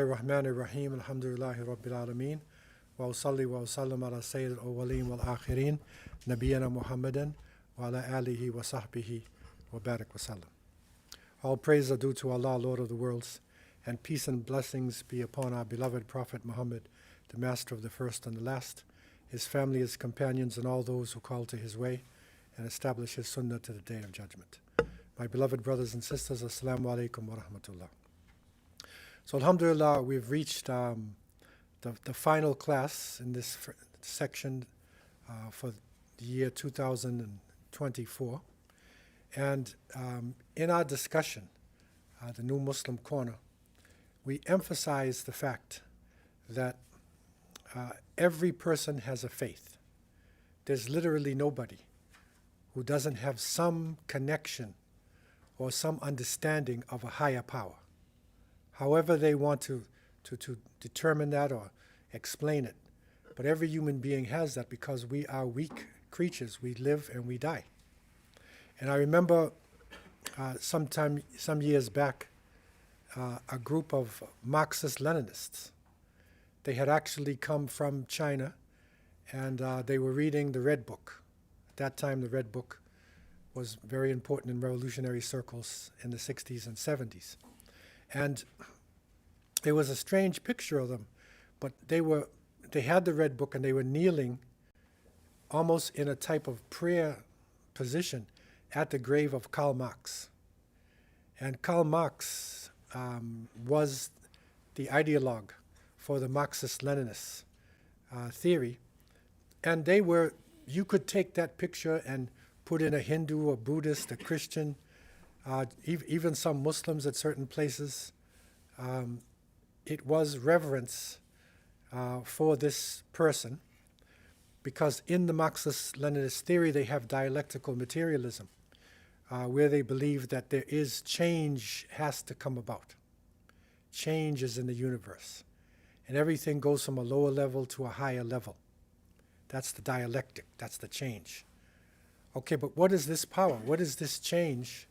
الرحمن الرحيم الحمد لله رب العالمين وأصلي وأسلم على سيد الأولين والآخرين نبينا محمد وعلى آله وصحبه وبارك وسلم. All praise are due to Allah, Lord of the worlds, and peace and blessings be upon our beloved Prophet Muhammad, the master of the first and the last, his family, his companions, and all those who call to his way and establish his sunnah to the day of judgment. My beloved brothers and sisters, Assalamu alaikum wa rahmatullah. So alhamdulillah, we've reached the final class in this section for the year 2024. And in our discussion, the New Muslim Corner, we emphasize the fact that every person has a faith. There's literally nobody who doesn't have some connection or some understanding of a higher power. However they want to determine that or explain it. But every human being has that because we are weak creatures. We live and we die. And I remember some years back, a group of Marxist-Leninists. They had actually come from China, and they were reading the Red Book. At that time, the Red Book was very important in revolutionary circles in the 60s and 70s. And it was a strange picture of them, but they had the Red Book and they were kneeling almost in a type of prayer position at the grave of Karl Marx. And Karl Marx was the ideologue for the Marxist-Leninist theory. And you could take that picture and put in a Hindu, a Buddhist, a Christian, even some Muslims at certain places. It was reverence for this person because in the Marxist-Leninist theory they have dialectical materialism where they believe that there is change has to come about. Change is in the universe. And everything goes from a lower level to a higher level. That's the dialectic. That's the change. Okay, but what is this power? What is this change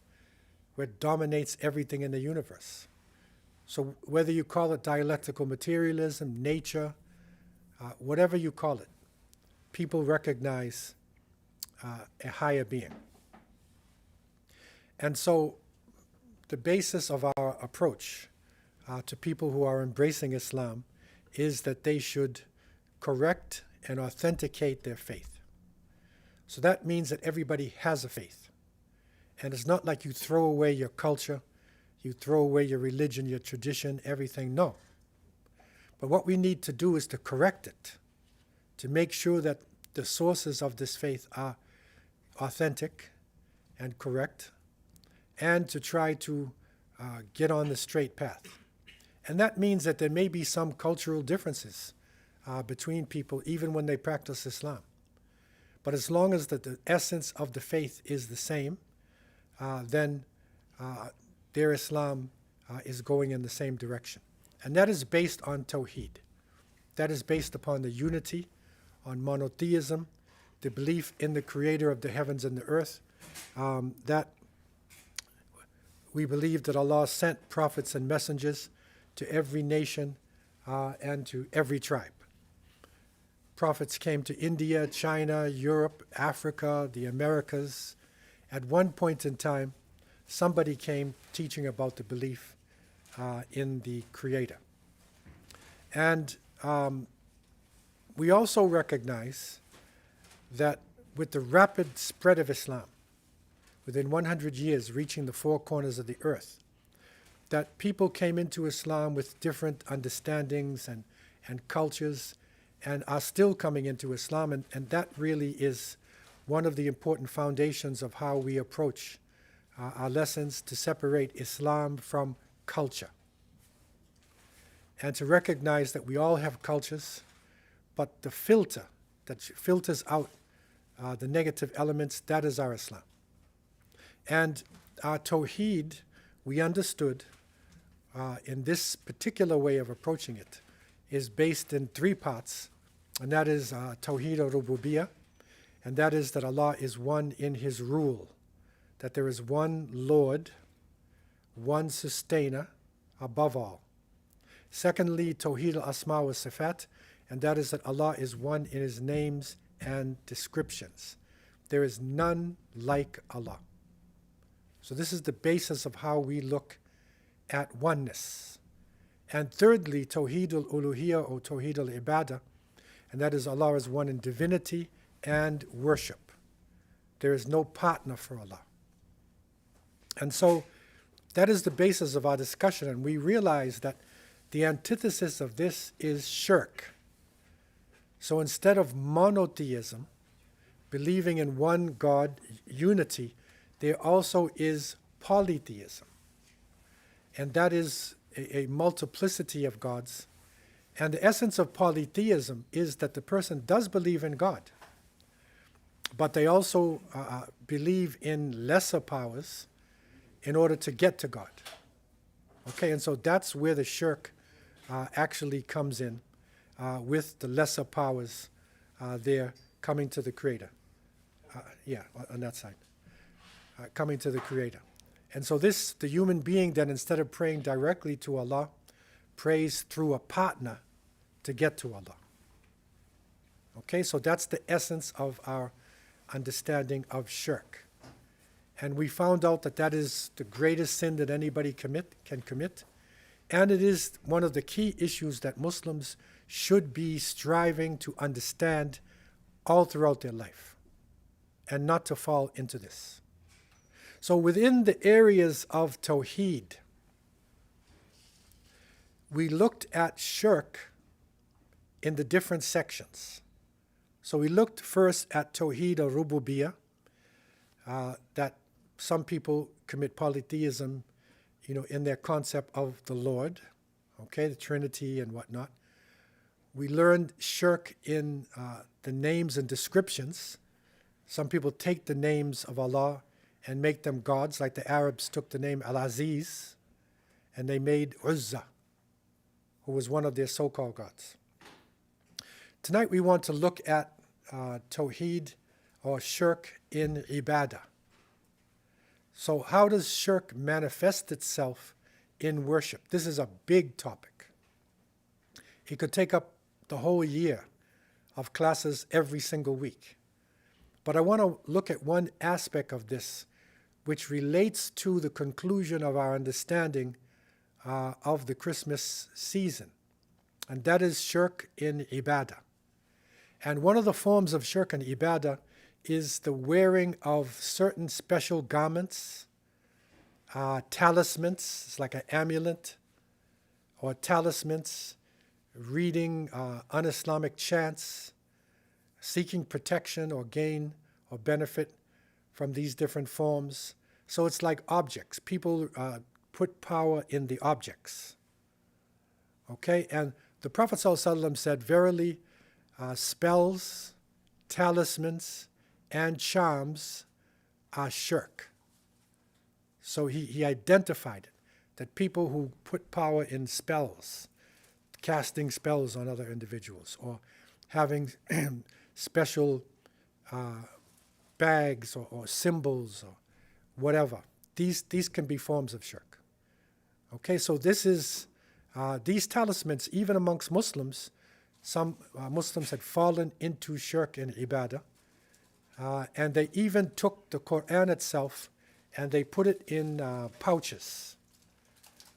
where it dominates everything in the universe? So whether you call it dialectical materialism, nature, whatever you call it, people recognize a higher being. And so the basis of our approach to people who are embracing Islam is that they should correct and authenticate their faith. So that means that everybody has a faith. And it's not like you throw away your culture, you throw away your religion, your tradition, everything. No. But what we need to do is to correct it, to make sure that the sources of this faith are authentic and correct, and to try to get on the straight path. And that means that there may be some cultural differences between people, even when they practice Islam. But as long as the essence of the faith is the same, then their Islam is going in the same direction. And that is based on Tawheed. That is based upon the unity, on monotheism, the belief in the creator of the heavens and the earth, that we believe that Allah sent prophets and messengers to every nation and to every tribe. Prophets came to India, China, Europe, Africa, the Americas. At one point in time, somebody came teaching about the belief in the Creator. And we also recognize that with the rapid spread of Islam, within 100 years reaching the four corners of the earth, that people came into Islam with different understandings and cultures and are still coming into Islam. And that really is one of the important foundations of how we approach our lessons, to separate Islam from culture. And to recognize that we all have cultures, but the filter that filters out the negative elements, that is our Islam. And our Tawheed, we understood in this particular way of approaching it, is based in three parts, and that is Tawheed al-Rububiyyah, and that is that Allah is one in His rule, that there is one Lord, one sustainer above all. Secondly, Tawheed al-Asma wa Sifat, and that is that Allah is one in His names and descriptions. There is none like Allah. So this is the basis of how we look at oneness. And thirdly, Tawheed al-Uluhiyya or Tawheed al-Ibadah, and that is Allah is one in divinity and worship. There is no partner for Allah. And so that is the basis of our discussion, and we realize that the antithesis of this is shirk. So instead of monotheism, believing in one God, unity, there also is polytheism. And that is a multiplicity of gods. And the essence of polytheism is that the person does believe in God, but they also believe in lesser powers in order to get to God. Okay, and so that's where the shirk actually comes in, with the lesser powers there coming to the Creator. On that side. Coming to the Creator. And so the human being then, instead of praying directly to Allah, prays through a partner to get to Allah. Okay, so that's the essence of our understanding of shirk. And we found out that that is the greatest sin that anybody can commit. And it is one of the key issues that Muslims should be striving to understand all throughout their life, and not to fall into this. So within the areas of Tawheed, we looked at shirk in the different sections. So we looked first at Tawheed al-Rububiyyah, that some people commit polytheism, in their concept of the Lord, okay, the Trinity and whatnot. We learned shirk in the names and descriptions. Some people take the names of Allah and make them gods, like the Arabs took the name Al-Aziz, and they made Uzza, who was one of their so-called gods. Tonight we want to look at Tawheed or shirk in Ibadah. So how does shirk manifest itself in worship? This is a big topic. It could take up the whole year of classes every single week. But I want to look at one aspect of this which relates to the conclusion of our understanding of the Christmas season, and that is shirk in Ibadah. And one of the forms of shirk in Ibadah is the wearing of certain special garments, talismans, it's like an amulet, or talismans, reading un-Islamic chants, seeking protection or gain or benefit from these different forms. So it's like objects. People put power in the objects. Okay, and the Prophet ﷺ said, verily, spells, talismans, and charms are shirk. So he identified it, that people who put power in spells, casting spells on other individuals, or having special bags or symbols or whatever, these can be forms of shirk. Okay, so this is, these talismans, even amongst Muslims, some Muslims had fallen into shirk in Ibadah, and they even took the Quran itself and they put it in pouches.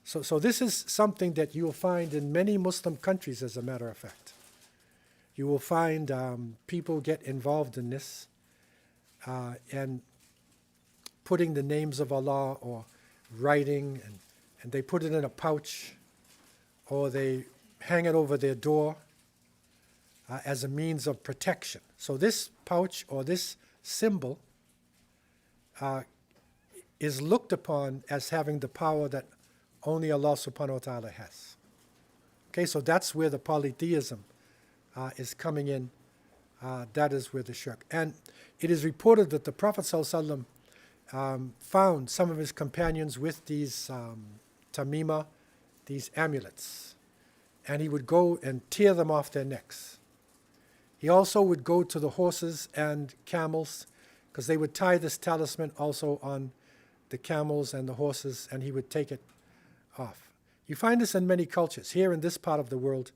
So this is something that you will find in many Muslim countries, as a matter of fact. You will find people get involved in this and putting the names of Allah or writing, and they put it in a pouch, or they hang it over their door as a means of protection. So this pouch or this symbol is looked upon as having the power that only Allah subhanahu wa ta'ala has. Okay, so that's where the polytheism is coming in. That is where the shirk. And it is reported that the Prophet ﷺ found some of his companions with these tamima, these amulets, and he would go and tear them off their necks. He also would go to the horses and camels, because they would tie this talisman also on the camels and the horses, and he would take it off. You find this in many cultures. Here in this part of the world,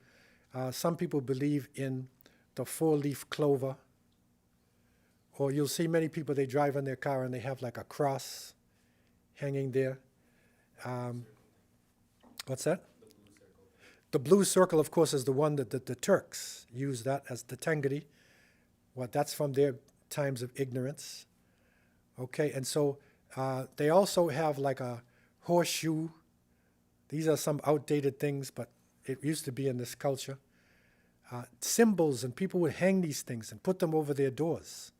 some people believe in the four-leaf clover. Or you'll see many people, they drive in their car and they have like a cross hanging there. What's that? The blue circle, of course, is the one that the Turks use that as the tengri. That's from their times of ignorance. Okay, and so they also have like a horseshoe. These are some outdated things, but it used to be in this culture. Symbols, and people would hang these things and put them over their doors,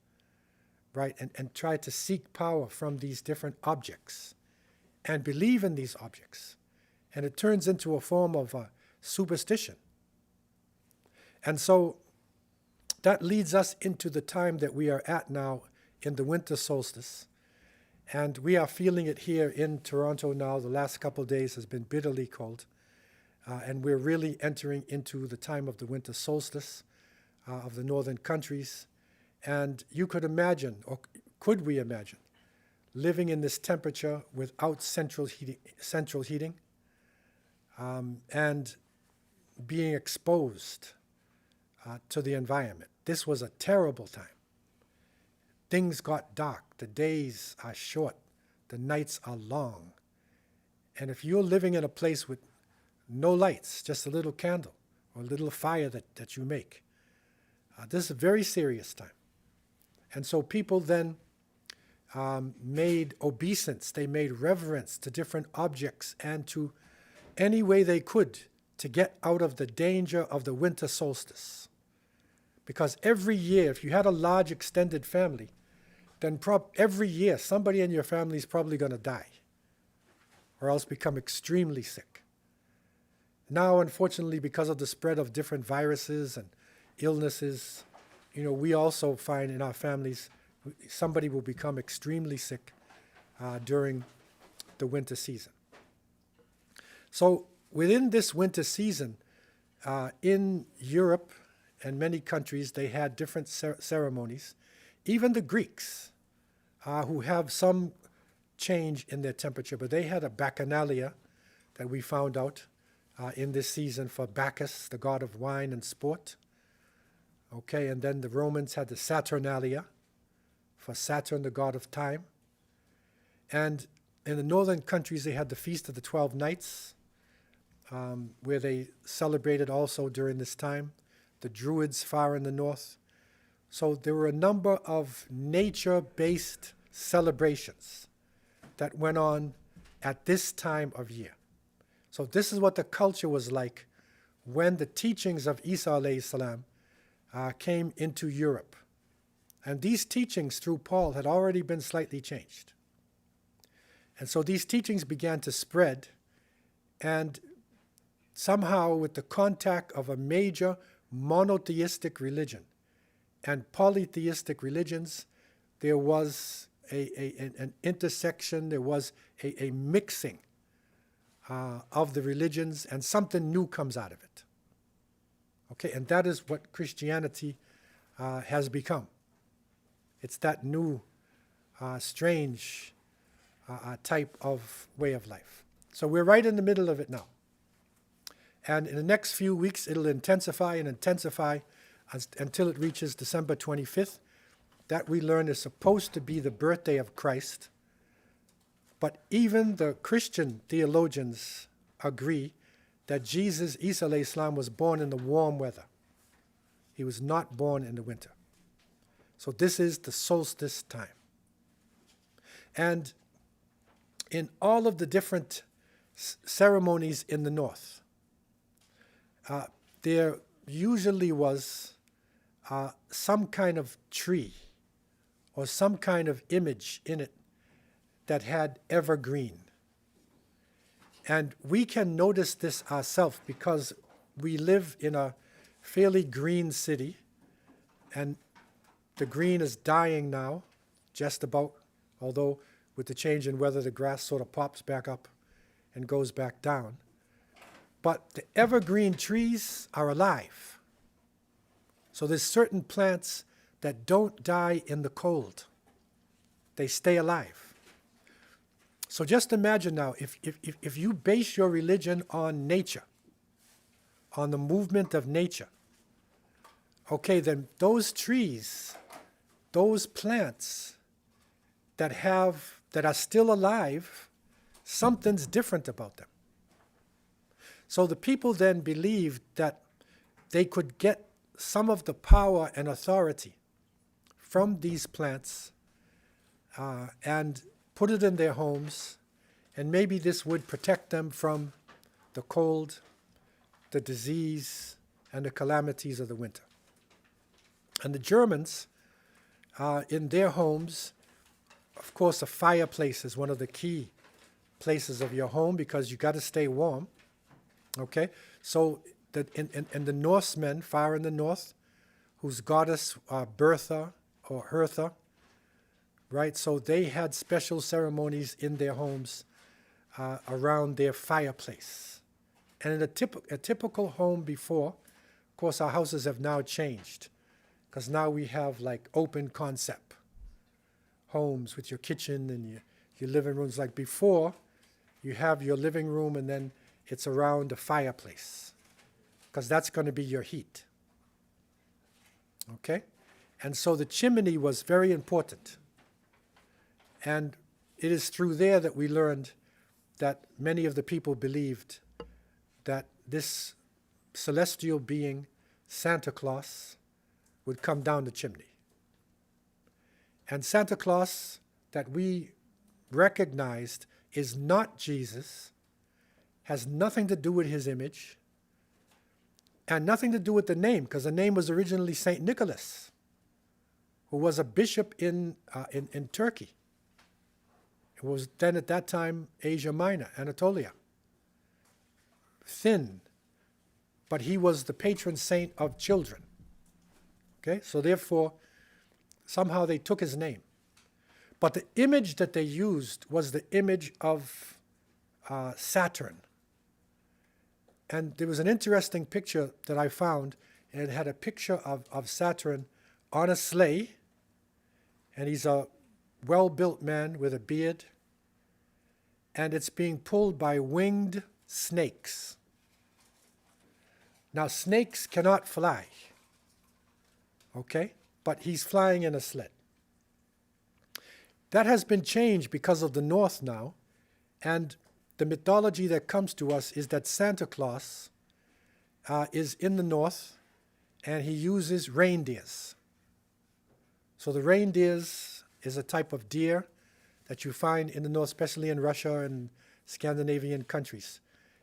right? And try to seek power from these different objects and believe in these objects. And it turns into a form of superstition. And so that leads us into the time that we are at now in the winter solstice. And we are feeling it here in Toronto now. The last couple of days has been bitterly cold. And we're really entering into the time of the winter solstice of the northern countries. And you could imagine, or could we imagine, living in this temperature without central heating and being exposed to the environment. This was a terrible time. Things got dark. The days are short. The nights are long. And if you're living in a place with no lights, just a little candle or a little fire that you make, this is a very serious time. And so people then made obeisance, they made reverence to different objects and to any way they could to get out of the danger of the winter solstice. Because every year, if you had a large extended family, then every year somebody in your family is probably going to die or else become extremely sick. Now, unfortunately, because of the spread of different viruses and illnesses, we also find in our families somebody will become extremely sick during the winter season. So within this winter season, in Europe and many countries, they had different ceremonies. Even the Greeks, who have some change in their temperature, but they had a bacchanalia that we found out in this season for Bacchus, the god of wine and sport. Okay, and then the Romans had the Saturnalia for Saturn, the god of time. And in the northern countries, they had the Feast of the 12 Nights, where they celebrated also during this time. The Druids far in the north. So there were a number of nature-based celebrations that went on at this time of year. So this is what the culture was like when the teachings of Isa alayhi salam came into Europe. And these teachings through Paul had already been slightly changed. And so these teachings began to spread, and somehow with the contact of a major monotheistic religion and polytheistic religions, there was an intersection, there was a mixing of the religions, and something new comes out of it. Okay, and that is what Christianity has become. It's that new, strange type of way of life. So we're right in the middle of it now. And in the next few weeks, it'll intensify and intensify until it reaches December 25th. That we learn is supposed to be the birthday of Christ. But even the Christian theologians agree that Jesus, Isa alayhi salam, was born in the warm weather. He was not born in the winter. So this is the solstice time. And in all of the different ceremonies in the north, there usually was some kind of tree or some kind of image in it that had evergreen. And we can notice this ourselves because we live in a fairly green city, and the green is dying now, just about, although with the change in weather, the grass sort of pops back up and goes back down. But the evergreen trees are alive. So there's certain plants that don't die in the cold. They stay alive. So just imagine now, if you base your religion on nature, on the movement of nature, okay, then those trees, those plants that are still alive, something's different about them. So the people then believed that they could get some of the power and authority from these plants and put it in their homes, and maybe this would protect them from the cold, the disease, and the calamities of the winter. And the Germans, in their homes, of course, a fireplace is one of the key places of your home because you got to stay warm. Okay, so in the Norsemen, far in the north, whose goddess Bertha or Hertha, right? So they had special ceremonies in their homes around their fireplace. And in a typical home before, of course, our houses have now changed because now we have like open concept homes with your kitchen and your living rooms. Like before, you have your living room and then it's around a fireplace because that's going to be your heat. Okay? And so the chimney was very important. And it is through there that we learned that many of the people believed that this celestial being, Santa Claus, would come down the chimney. And Santa Claus that we recognized is not Jesus, has nothing to do with his image, and nothing to do with the name, because the name was originally Saint Nicholas, who was a bishop in Turkey. It was then at that time Asia Minor, Anatolia. Thin, but he was the patron saint of children. Okay, so therefore, somehow they took his name. But the image that they used was the image of Saturn. And there was an interesting picture that I found, and it had a picture of Saturn on a sleigh, and he's a well-built man with a beard, and it's being pulled by winged snakes. Now, snakes cannot fly, okay? But he's flying in a sled. That has been changed because of the North now, and the mythology that comes to us is that Santa Claus is in the North, and he uses reindeers. So the reindeers is a type of deer that you find in the North, especially in Russia and Scandinavian countries.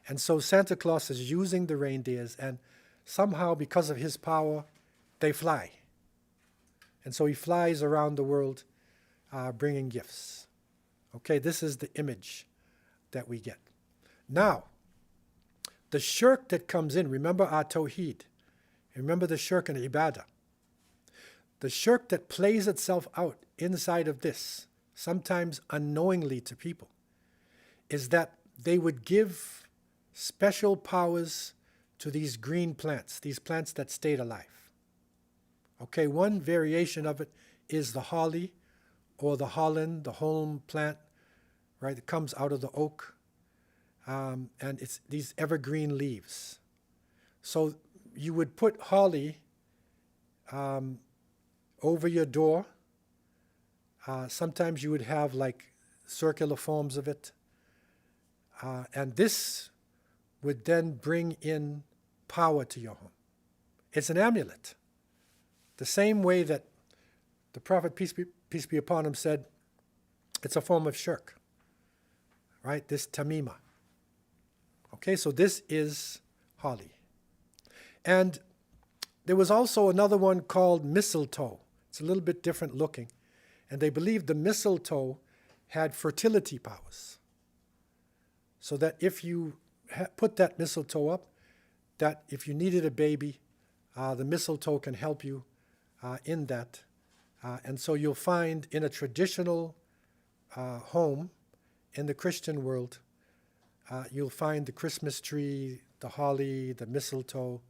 And so Santa Claus is using the reindeers, and somehow because of his power, they fly. And so he flies around the world bringing gifts. Okay, this is the image that we get. Now, the shirk that comes in, remember our tawheed, remember the shirk and ibadah. The shirk that plays itself out inside of this, sometimes unknowingly to people, is that they would give special powers to these green plants, these plants that stayed alive. Okay, one variation of it is the holly or the holland, the holm plant, right? It comes out of the oak, and it's these evergreen leaves. So you would put holly over your door. Sometimes you would have like circular forms of it. And this would then bring in power to your home. It's an amulet. The same way that the Prophet, peace be upon him, said, it's a form of shirk, right? This tamima. Okay, so this is holly. And there was also another one called mistletoe. It's a little bit different looking. And they believed the mistletoe had fertility powers. So that if you put that mistletoe up, that if you needed a baby, the mistletoe can help you in that. And so you'll find in a traditional home in the Christian world, you'll find the Christmas tree, the holly, the mistletoe,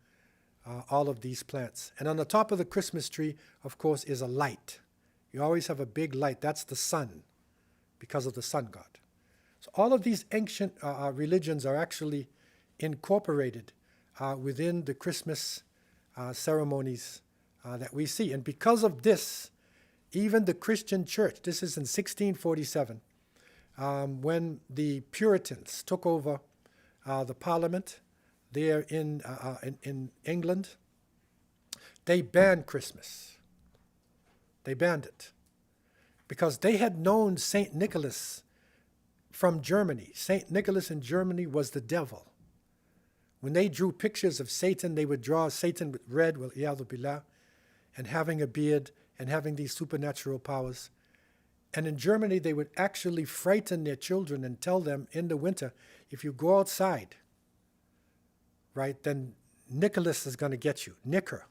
all of these plants. And on the top of the Christmas tree, of course, is a light. You always have a big light. That's the sun, because of the sun god. So all of these ancient religions are actually incorporated within the Christmas ceremonies that we see. And because of this, even the Christian church, this is in 1647, when the Puritans took over the Parliament there in England, they banned Christmas. They banned it because they had known St. Nicholas from Germany. St. Nicholas in Germany was the devil. When they drew pictures of Satan, they would draw Satan with red, well, billah, and having a beard and having these supernatural powers. And in Germany, they would actually frighten their children and tell them in the winter, if you go outside, right, then Nicholas is going to get you. Nicker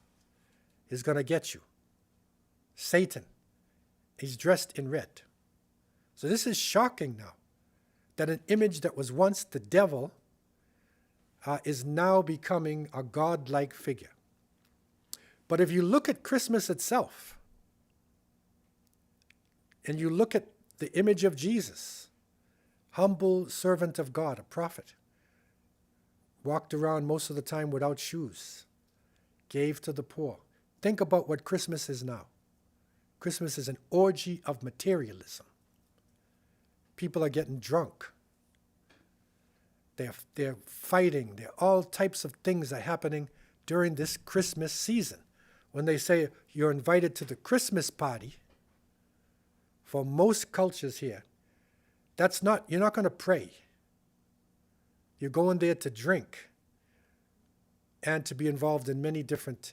is going to get you. Satan, he's dressed in red. So this is shocking now, that an image that was once the devil is now becoming a godlike figure. But if you look at Christmas itself, and you look at the image of Jesus, humble servant of God, a prophet, walked around most of the time without shoes, gave to the poor. Think about what Christmas is now. Christmas is an orgy of materialism. People are getting drunk. They're fighting. There are all types of things are happening during this Christmas season. When they say you're invited to the Christmas party, for most cultures here, you're not going to pray. You're going there to drink and to be involved in many different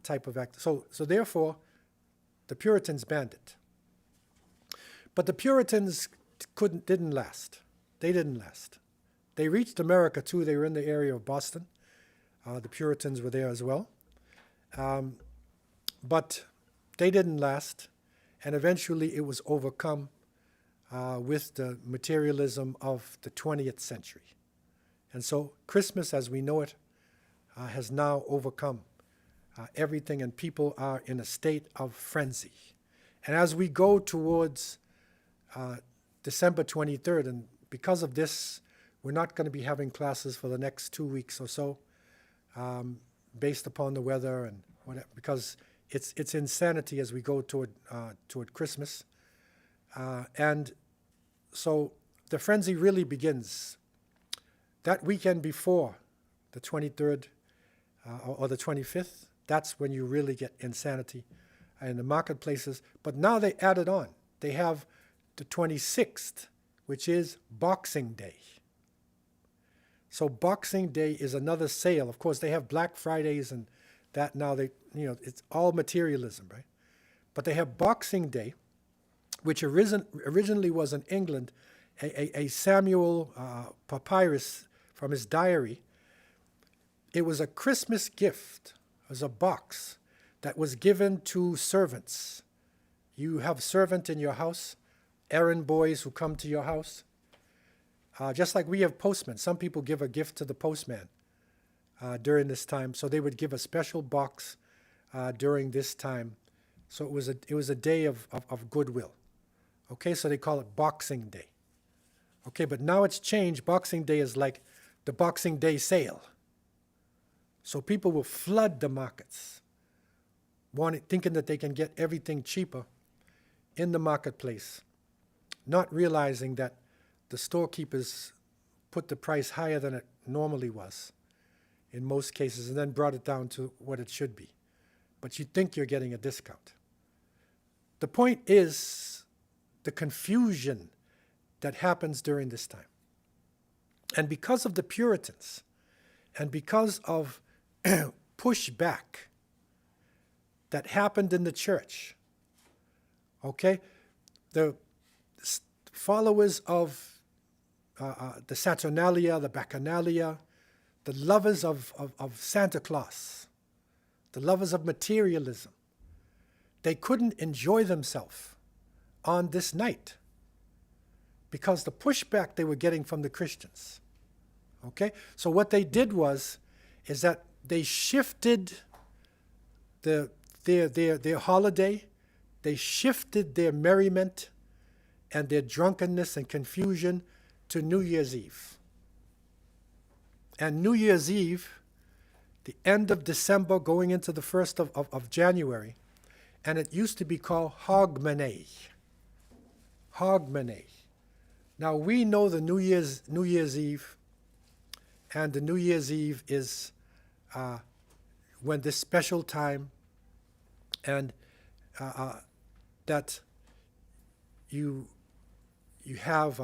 type of acts. So therefore, the Puritans banned it. But the Puritans didn't last. They didn't last. They reached America too. They were in the area of Boston. The Puritans were there as well. But they didn't last. And eventually it was overcome with the materialism of the 20th century. And so Christmas as we know it has now overcome everything, and people are in a state of frenzy. And as we go towards December 23rd, and because of this, we're not going to be having classes for the next 2 weeks or so, based upon the weather and whatever, because it's insanity as we go toward Christmas. And so the frenzy really begins that weekend before the 23rd or the 25th. That's when you really get insanity in the marketplaces. But now they added on. They have the 26th, which is Boxing Day. So Boxing Day is another sale. Of course, they have Black Fridays and that now. It's all materialism, right? But they have Boxing Day, which originally was in England, a Samuel papyrus from his diary. It was a Christmas gift. It was a box that was given to servants. You have servant in your house, errand boys who come to your house. Just like we have postmen. Some people give a gift to the postman during this time. So they would give a special box during this time. So it was a day of goodwill. Okay, so they call it Boxing Day. Okay, but now it's changed. Boxing Day is like the Boxing Day sale. So people will flood the markets, thinking that they can get everything cheaper in the marketplace, not realizing that the storekeepers put the price higher than it normally was in most cases, and then brought it down to what it should be. But you think you're getting a discount. The point is the confusion that happens during this time. And because of the Puritans, and because of pushback that happened in the church, okay, the followers of the Saturnalia, the Bacchanalia, the lovers of Santa Claus, the lovers of materialism, they couldn't enjoy themselves on this night because the pushback they were getting from the Christians. Okay? So what they did is that they shifted their holiday, they shifted their merriment and their drunkenness and confusion to New Year's Eve. And New Year's Eve, the end of December going into the 1st of January, and it used to be called Hogmanay. Hogmanay. Now we know the New Year's Eve, and the New Year's Eve is when this special time, and that you have,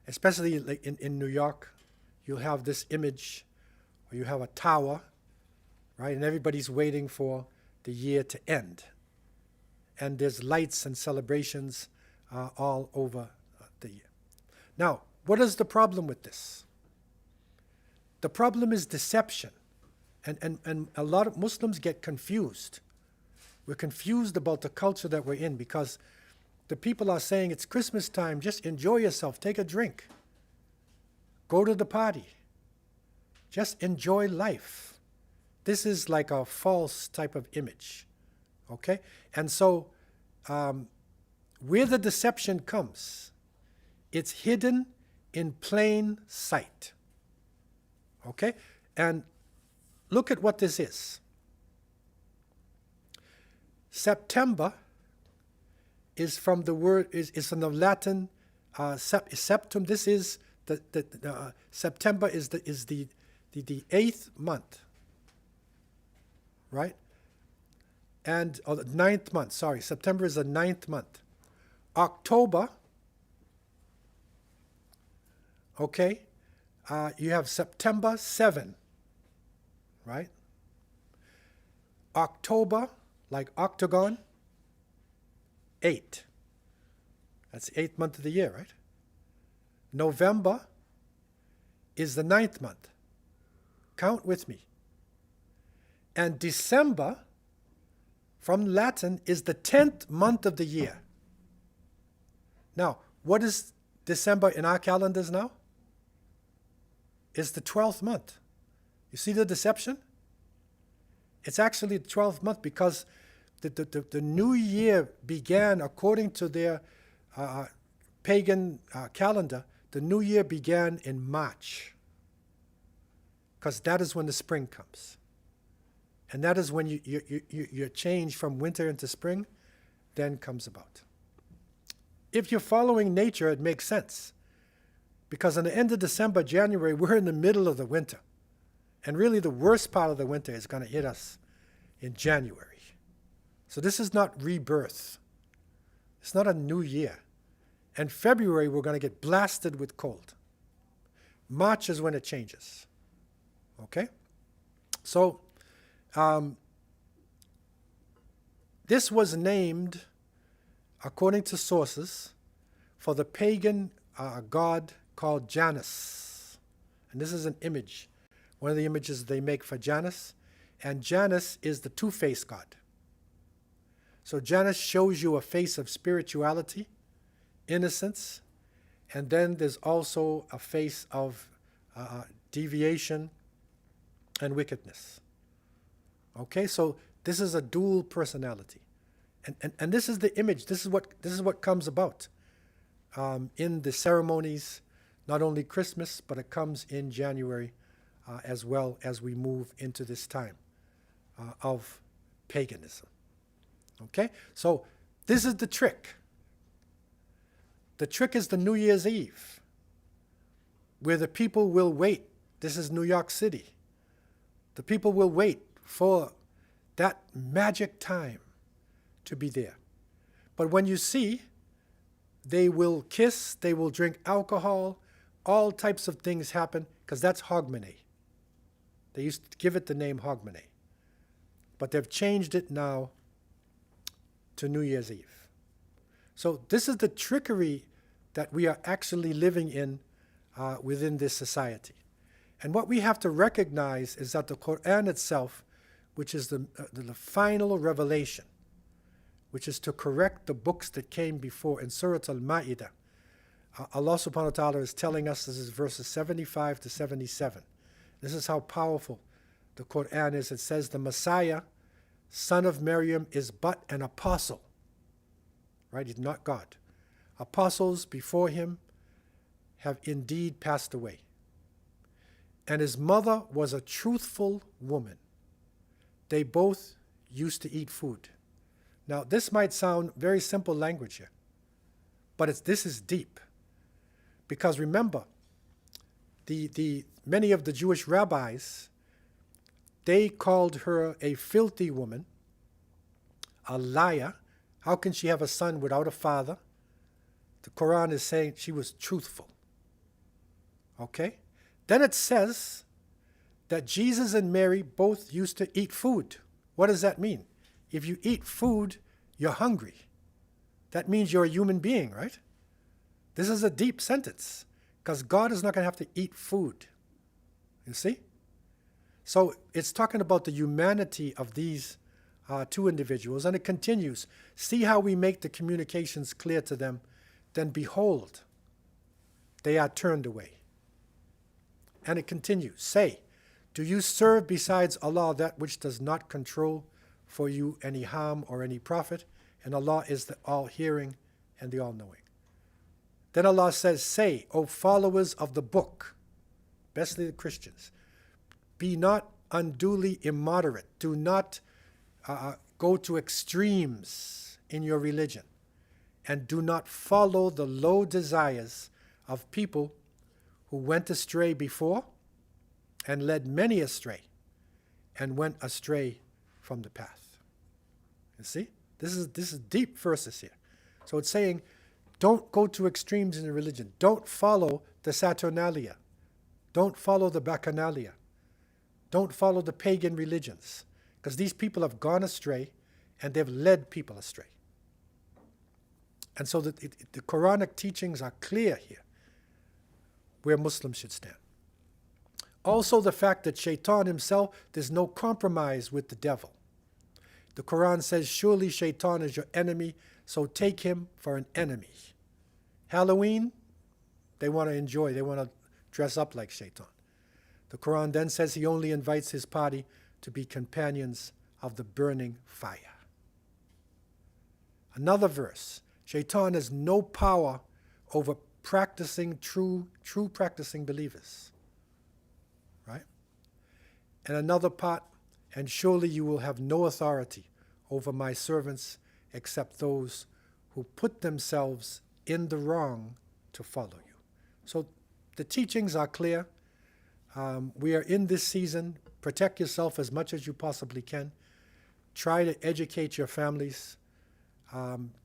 especially like in New York, you'll have this image, or you have a tower, right? And everybody's waiting for the year to end. And there's lights and celebrations all over the year. Now, what is the problem with this? The problem is deception. And a lot of Muslims get confused. We're confused about the culture that we're in because the people are saying it's Christmas time, just enjoy yourself, take a drink, go to the party, just enjoy life. This is like a false type of image, okay? And so where the deception comes, it's hidden in plain sight, okay? And look at what this is. September is from the word, is from the Latin septum. This is September is the 8th month, right? And the 9th month, sorry, September is the 9th month. October, okay, you have September 7, right? October, like octagon, 8. That's the 8th month of the year, right? November is the 9th month. Count with me. And December, from Latin, is the 10th month of the year. Now, what is December in our calendars now? It's the 12th month. You see the deception? It's actually the 12th month because the new year began according to their pagan calendar. The new year began in March because that is when the spring comes. And that is when your change from winter into spring then comes about. If you're following nature, it makes sense. Because in the end of December, January, we're in the middle of the winter. And really the worst part of the winter is going to hit us in January. So this is not rebirth. It's not a new year. And February, we're going to get blasted with cold. March is when it changes. Okay? So, this was named, according to sources, for the pagan god called Janus. And this is an image, one of the images they make for Janus. And Janus is the two-faced god. So Janus shows you a face of spirituality, innocence, and then there's also a face of deviation and wickedness. Okay, so this is a dual personality. And this is the image, this is what comes about in the ceremonies, not only Christmas, but it comes in January as well as we move into this time of paganism. Okay, so this is the trick. The trick is the New Year's Eve, where the people will wait. This is New York City. The people will wait for that magic time to be there. But when you see, they will kiss, they will drink alcohol, all types of things happen, because that's Hogmanay. They used to give it the name Hogmanay. But they've changed it now to New Year's Eve. So this is the trickery that we are actually living in within this society. And what we have to recognize is that the Quran itself, which is the final revelation, which is to correct the books that came before in Surah Al-Ma'idah, Allah subhanahu wa ta'ala is telling us, this is verses 75 to 77. This is how powerful the Quran is. It says the Messiah, son of Maryam, is but an apostle. Right? He's not God. Apostles before him have indeed passed away. And his mother was a truthful woman. They both used to eat food. Now, this might sound very simple language here, but this is deep. Because remember, many of the Jewish rabbis, they called her a filthy woman, a liar. How can she have a son without a father? The Quran is saying she was truthful. Okay? Then it says that Jesus and Mary both used to eat food. What does that mean? If you eat food, you're hungry. That means you're a human being, right? This is a deep sentence, because God is not going to have to eat food. You see? So it's talking about the humanity of these two individuals, and it continues. See how we make the communications clear to them. Then behold, they are turned away. And it continues. Say, do you serve besides Allah that which does not control for you any harm or any profit? And Allah is the all-hearing and the all-knowing. Then Allah says, say, O followers of the book, especially the Christians, be not unduly immoderate. Do not go to extremes in your religion. And do not follow the low desires of people who went astray before and led many astray and went astray from the path. You see? This is deep verses here. So it's saying, don't go to extremes in the religion. Don't follow the Saturnalia. Don't follow the Bacchanalia. Don't follow the pagan religions. Because these people have gone astray and they've led people astray. And so the Quranic teachings are clear here where Muslims should stand. Also the fact that Shaitan himself, there's no compromise with the devil. The Quran says, surely Shaitan is your enemy, so take him for an enemy. Halloween, they want to enjoy, they want to dress up like Shaitan. The Quran then says he only invites his party to be companions of the burning fire. Another verse, Shaitan has no power over practicing true practicing believers. Right? And another part, and surely you will have no authority over my servants except those who put themselves in the wrong to follow you. So the teachings are clear. We are in this season. Protect yourself as much as you possibly can. Try to educate your families.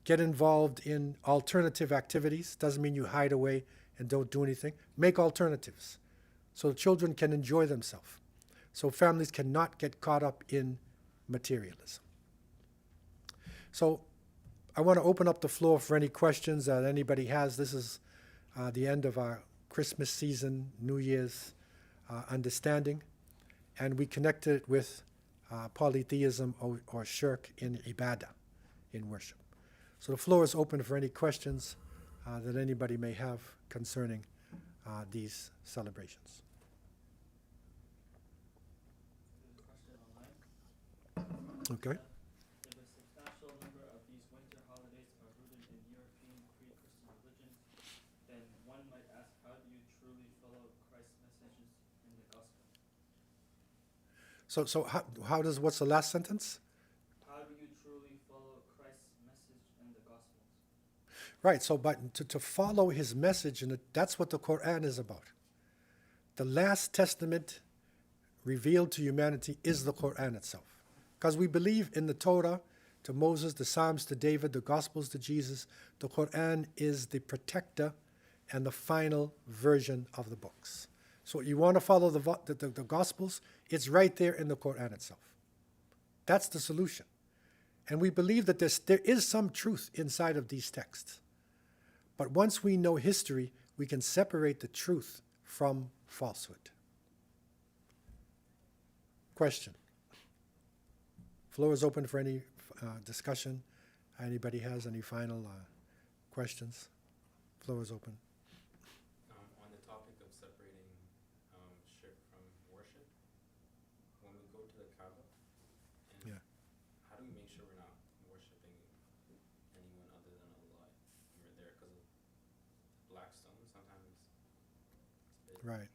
Get involved in alternative activities. Doesn't mean you hide away and don't do anything. Make alternatives so the children can enjoy themselves. So families cannot get caught up in materialism. So I want to open up the floor for any questions that anybody has. This is the end of our Christmas season, New Year's understanding. And we connected it with polytheism or shirk in ibadah, in worship. So the floor is open for any questions that anybody may have concerning these celebrations. Okay. If a substantial number of these winter holidays are rooted in European pre-Christian religions, then one might ask, how do you truly follow Christ's messages in the gospel? So what's the last sentence? How do you truly follow Christ's message in the gospels? Right, so but to follow his message, and that's what the Quran is about. The last testament revealed to humanity is the Quran itself. Because we believe in the Torah to Moses, the Psalms to David, the Gospels to Jesus. The Quran is the protector and the final version of the books. So you want to follow the Gospels, it's right there in the Quran itself. That's the solution. And we believe that there is some truth inside of these texts. But once we know history, we can separate the truth from falsehood. Question. Floor is open for any discussion. Anybody has any final questions? Floor is open. On the topic of separating shirk from worship, when we go to the Kaaba, and how do we make sure we're not worshiping anyone other than Allah? We're there because of black stone. Sometimes benefit. Right.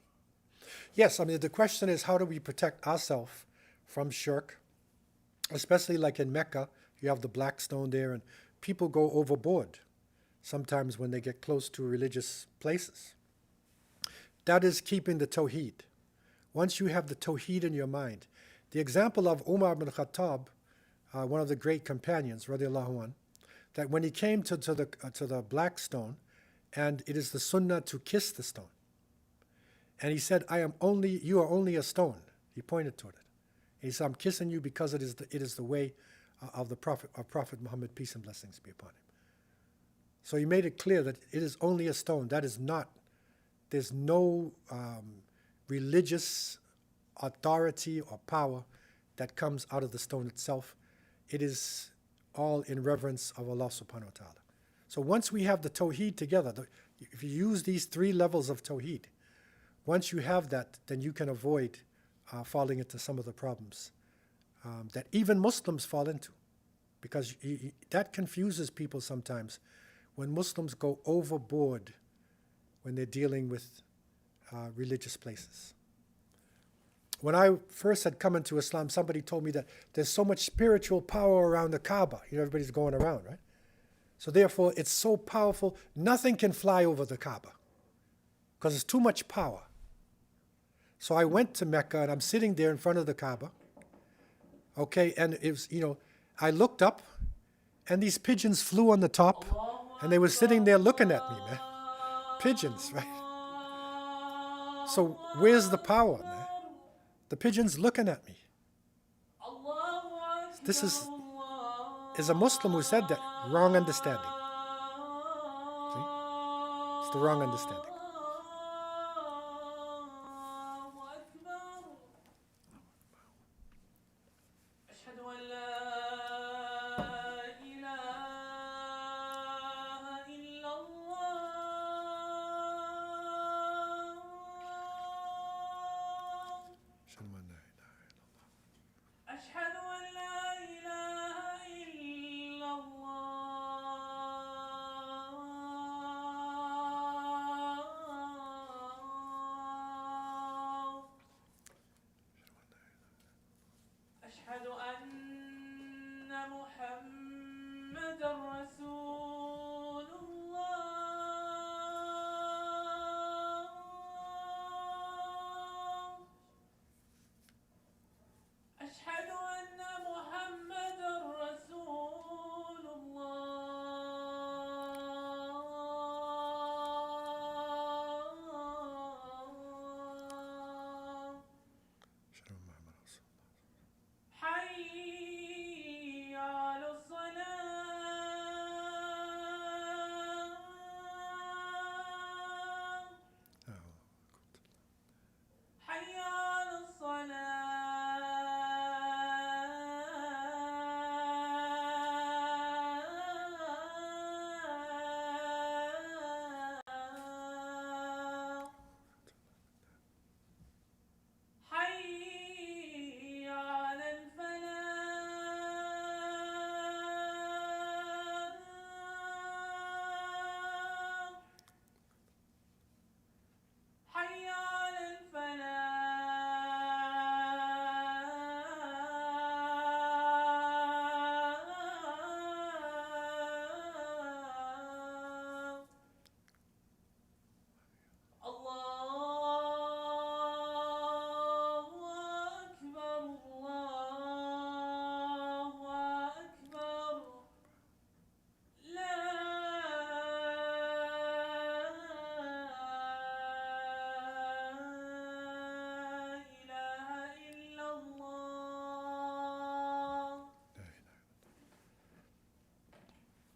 Yes, I mean, the question is, how do we protect ourselves from shirk? Especially like in Mecca, you have the black stone there, and people go overboard sometimes when they get close to religious places. That is keeping the tawheed. Once you have the tawheed in your mind, the example of Umar ibn Khattab, one of the great companions, radiallahu anh, that when he came to the black stone, and it is the sunnah to kiss the stone, and he said, you are only a stone. He pointed toward it. He said, I'm kissing you because it is the way of Prophet Muhammad, peace and blessings be upon him. So he made it clear that it is only a stone. That is not, there's no religious authority or power that comes out of the stone itself. It is all in reverence of Allah subhanahu wa ta'ala. So once we have the tawheed together, if you use these three levels of tawheed, once you have that, then you can avoid falling into some of the problems that even Muslims fall into. Because that confuses people sometimes when Muslims go overboard when they're dealing with religious places. When I first had come into Islam, somebody told me that there's so much spiritual power around the Kaaba. You know, everybody's going around, right? So therefore, it's so powerful, nothing can fly over the Kaaba because it's too much power. So I went to Mecca, and I'm sitting there in front of the Kaaba, okay, and it was, I looked up, and these pigeons flew on the top, and they were sitting there looking at me, man. Pigeons, right? So where's the power, man? The pigeons looking at me. This is a Muslim who said that. Wrong understanding. See? It's the wrong understanding.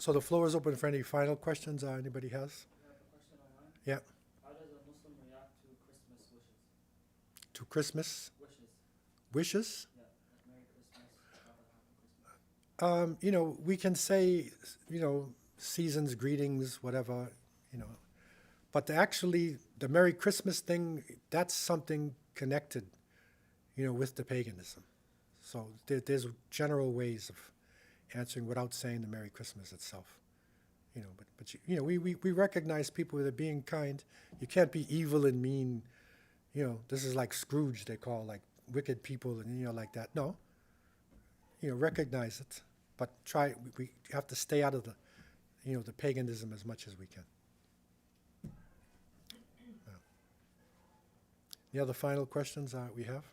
So the floor is open for any final questions anybody has. We have a question online. Yeah. How does a Muslim react to Christmas wishes? To Christmas Wishes. wishes? Yeah, like Merry Christmas, Happy Christmas. We can say, seasons, greetings, whatever, But the Merry Christmas thing, that's something connected, with the paganism. So there's general ways of answering without saying the Merry Christmas itself. We recognize people that are being kind. You can't be evil and mean. This is like Scrooge, they call, like wicked people and like that. No, recognize it, but we have to stay out of the paganism as much as we can. Any other final questions we have?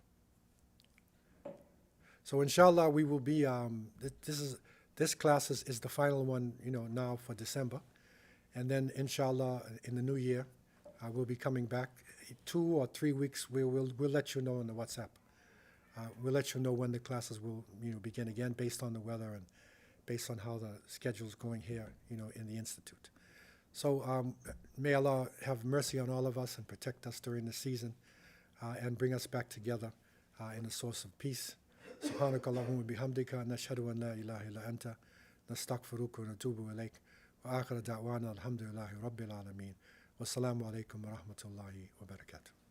So inshallah, we will be, this class is the final one, now for December. And then inshallah, in the new year, we'll be coming back. 2 or 3 weeks, we'll let you know on the WhatsApp. We'll let you know when the classes will begin again, based on the weather and based on how the schedule's going here, in the Institute. So may Allah have mercy on all of us and protect us during the season and bring us back together in a source of peace. سبحانك اللهم وبحمدك نشهد أن لا إله إلا أنت نستغفرك ونتوب إليك وآخر دعوانا الحمد لله رب العالمين والسلام عليكم ورحمة الله وبركاته.